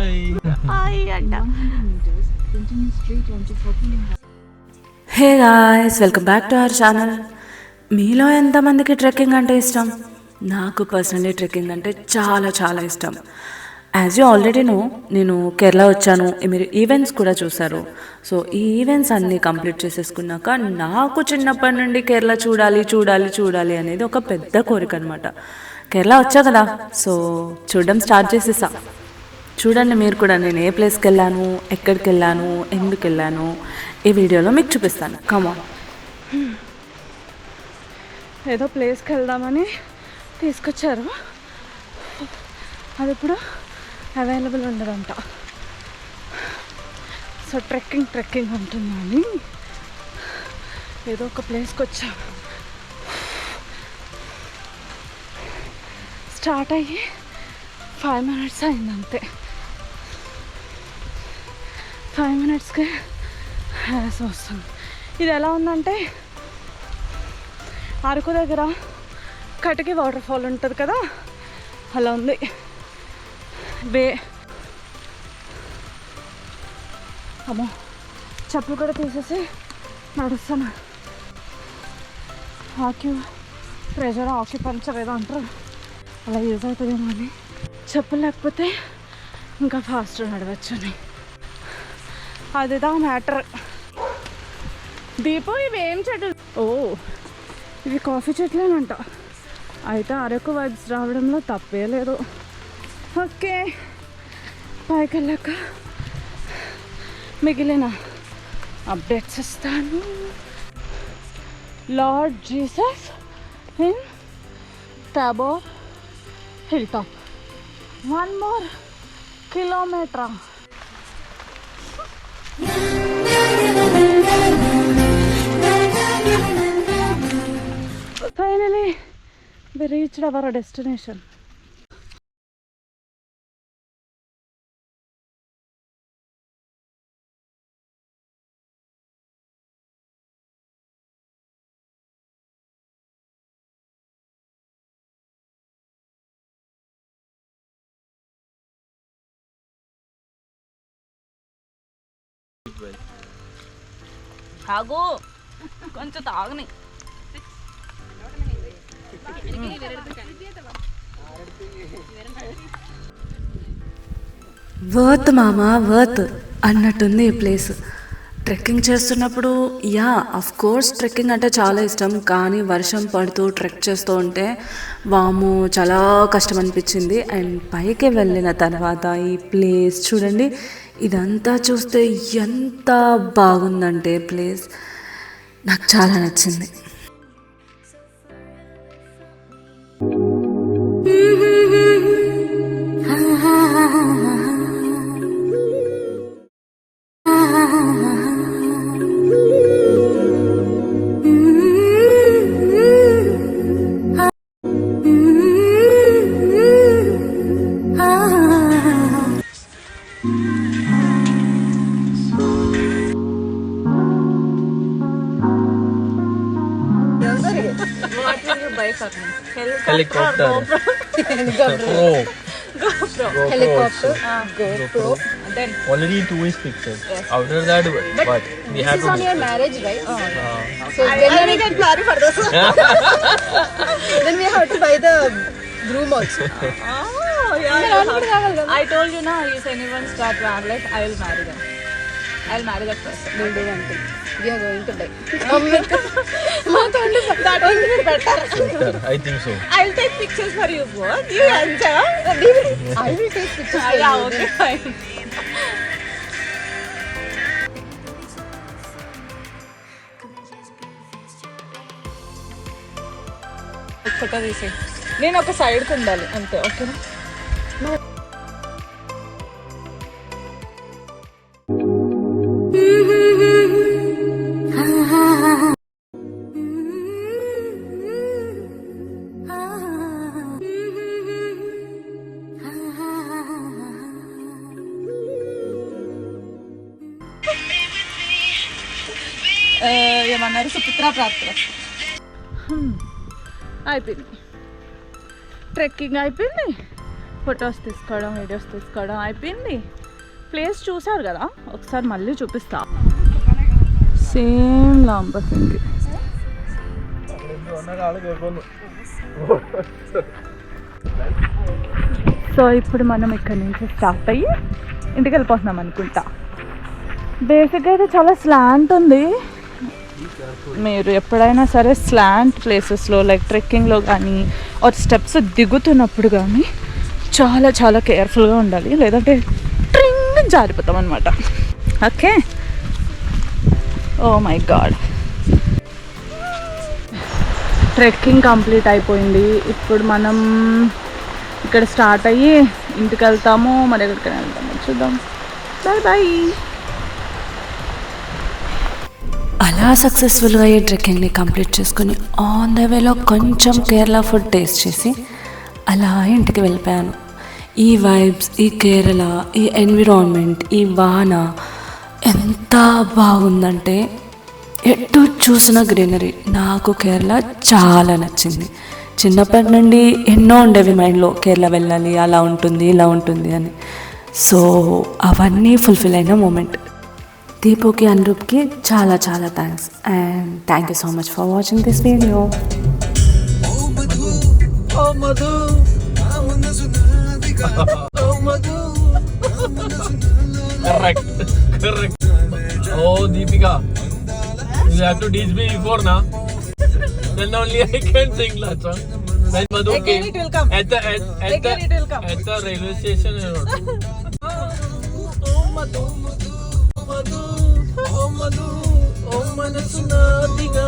Hi అంట. Hey guys, welcome back to our channel. మీలో ఎంతమందికి ట్రెక్కింగ్ అంటే ఇష్టం? నాకు పర్సనలీ ట్రెక్కింగ్ అంటే చాలా చాలా ఇష్టం. యాజ్ యూ ఆల్రెడీ నో, నేను కేరళ వచ్చాను, మీరు ఈవెంట్స్ కూడా చూశారు. సో ఈ ఈవెంట్స్ అన్నీ కంప్లీట్ చేసేసుకున్నాక నాకు చిన్నప్పటి నుండి కేరళ చూడాలి చూడాలి చూడాలి అనేది ఒక పెద్ద కోరిక అనమాట. కేరళ వచ్చా కదా, సో చూడడం స్టార్ట్ చేసేసా. చూడండి మీరు కూడా, నేను ఏ ప్లేస్కి వెళ్ళాను, ఎక్కడికి వెళ్ళాను, ఎందుకు వెళ్ళాను, ఈ వీడియోలో మీకు చూపిస్తాను. కమాన్. ఏదో ప్లేస్కి వెళ్దామని తీసుకొచ్చారు, అది ఇప్పుడు అవైలబుల్ ఉండదంట. సో ట్రెక్కింగ్ ఉంటుందని ఏదో ఒక ప్లేస్కి వచ్చా. స్టార్ట్ అయ్యి 5 minutes అయింది అంతే. 5 minutesకి వస్తుంది. ఇది ఎలా ఉందంటే, అరకు దగ్గర కటికి వాటర్ ఫాల్ ఉంటుంది కదా, అలా ఉంది వే. అమ్మో, చెప్పులు కూడా తీసేసి నడుస్తాను. ఆక్యుపంచర్ ఏదో అంటారు, అలా యూజ్ అవుతుందేమో అని. చెప్పులు లేకపోతే ఇంకా ఫాస్ట్ నడవచ్చు అని, అదిదా మ్యాటర్. దీపం, ఇవి ఏం చెట్లు? ఓ, ఇవి కాఫీ చెట్లేనంట. అయితే అరకు వైబ్స్ రావడంలో తప్పే లేదు. ఓకే, పైకి వెళ్ళాక మిగిలిన అప్డేట్స్ ఇస్తాను. Lord Jesus in Tabor hill top. 1 more kilometer. Finally, we reached our destination. ఆగు, కొంచెం తాగని. వర్త్ మామా, వర్త్ అన్నట్టుంది ఈ ప్లేస్. ట్రెక్కింగ్ చేస్తున్నప్పుడు అఫ్ కోర్స్ ట్రెక్కింగ్ అంటే చాలా ఇష్టం, కానీ వర్షం పడుతూ ట్రెక్ చేస్తూ ఉంటే వాము చాలా కష్టం అనిపించింది. అండ్ పైకి వెళ్ళిన తర్వాత ఈ ప్లేస్ చూడండి, ఇదంతా చూస్తే ఎంత బాగుందంటే ప్లేస్ నాకు చాలా నచ్చింది. Helicopter. GoPro. Then already 2 is pictures. Yes. After that, but we have to. This is on your marriage, right? So I will get married for this. Then we have to buy the groom also. I told you now, if anyone start marriage, I will marry them. I'll marry that person. We'll do one thing. We are going to die. That will be better. better. I think so. I'll take pictures for you both. You enjoy. I will take pictures for Yeah, you. okay, fine. Photo తీసి నేను ఒక సైడ్కి ఉండాలి అంతే, ఓకేనా? ఏమన్నారు, సుపుత్ర ప్రాప్తి అయిపోయింది. ట్రెక్కింగ్ అయిపోయింది, ఫొటోస్ తీసుకోవడం, వీడియోస్ తీసుకోవడం అయిపోయింది. ప్లేస్ చూసారు కదా, ఒకసారి మళ్ళీ చూపిస్తా. సేమ్ లాంబసింగి. సో ఇప్పుడు మనం ఇక్కడ నుంచి స్టార్ట్ అయ్యి ఇంటికి వెళ్ళిపోతున్నాం అనుకుంటా. బేసిక్గా అయితే చాలా స్లాంట్ ఉంది. మీరు ఎప్పుడైనా సరే స్లాంట్ ప్లేసెస్లో లైక్ ట్రెక్కింగ్లో కానీ ఒక స్టెప్స్ దిగుతున్నప్పుడు కానీ చాలా చాలా కేర్ఫుల్గా ఉండాలి, లేదంటే ట్రింగ్ జారిపోతాం అనమాట. Okay, oh my god. Trekking complete అయిపోయింది. ఇప్పుడు మనం ఇక్కడ స్టార్ట్ అయ్యి ఇంటికి వెళ్తాము, మరి ఎక్కడికైనా వెళ్తాము చూద్దాం. Bye bye. అలా సక్సెస్ఫుల్గా ఈ ట్రెక్కింగ్ని కంప్లీట్ చేసుకొని ఆన్ ద వేలో కొంచెం కేరళ ఫుడ్ టేస్ట్ చేసి అలా ఇంటికి వెళ్ళిపోయాను. ఈ వైబ్స్, ఈ కేరళ, ఈ ఎన్విరాన్మెంట్, ఈ వాన ఎంత బాగుందంటే ఎటు చూసిన గ్రీనరీ. నాకు కేరళ చాలా నచ్చింది. చిన్నప్పటి నుండి ఎన్నో ఉండేవి మైండ్లో, కేరళ వెళ్ళాలి, అలా ఉంటుంది ఇలా ఉంటుంది అని. సో అవన్నీ ఫుల్ఫిల్ అయిన మూమెంట్. దీపుకి, అనురూప్కి చాలా చాలా thanks and thank you so much for watching this video. Correct. Oh, Deepika, you have to teach me before now. Then only I can sing that song. When Madhu came it will come. at the Again it will come. at the railway station, you know. Oh Madhu, Madhu, oh Madhu, oh Madhu, oh Manasuna Diga.